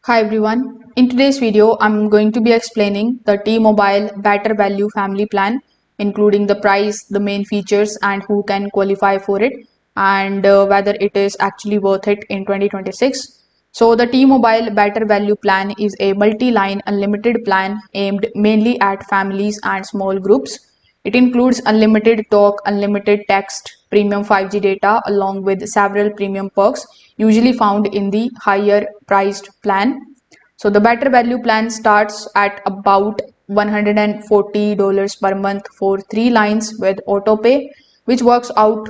Hi everyone. In today's video, I'm going to be explaining the T-Mobile Better Value Family Plan, including the price, the main features, and who can qualify for it, and whether it is actually worth it in 2026. So the T-Mobile Better Value Plan is a multi-line unlimited plan aimed mainly at families and small groups. It includes unlimited talk, unlimited text, premium 5G data, along with several premium perks usually found in the higher priced plan. So the better value plan starts at about $140 per month for 3 lines with autopay, which works out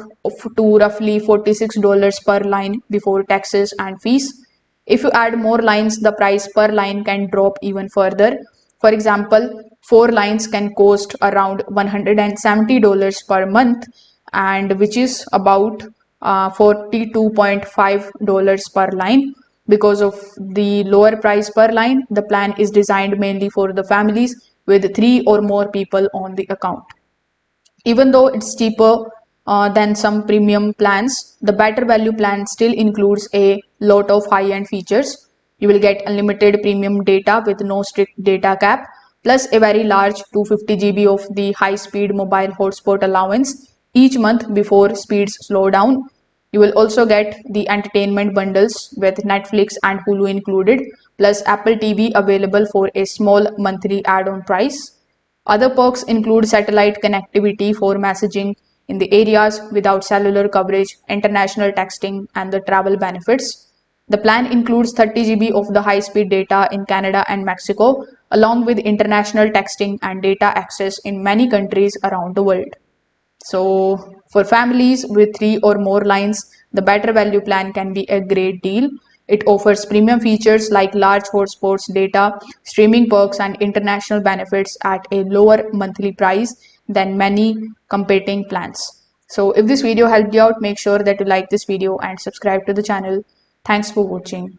to roughly $46 per line before taxes and fees. If you add more lines, the price per line can drop even further. For example, 4 lines can cost around $170 per month, and which is about $42.5 per line. Because of the lower price per line, the plan is designed mainly for the families with 3 or more people on the account. Even though it's cheaper than some premium plans, the better value plan still includes a lot of high-end features. You will get unlimited premium data with no strict data cap, plus a very large 250 GB of the high-speed mobile hotspot allowance each month before speeds slow down. You will also get the entertainment bundles with Netflix and Hulu included, plus Apple TV available for a small monthly add-on price. Other perks include satellite connectivity for messaging in the areas without cellular coverage, international texting, and the travel benefits. The plan includes 30 GB of the high-speed data in Canada and Mexico, along with international texting and data access in many countries around the world. So, for families with 3 or more lines, the better value plan can be a great deal. It offers premium features like large hotspots, data, streaming perks, and international benefits at a lower monthly price than many competing plans. So, if this video helped you out, make sure that you like this video and subscribe to the channel. Thanks for watching.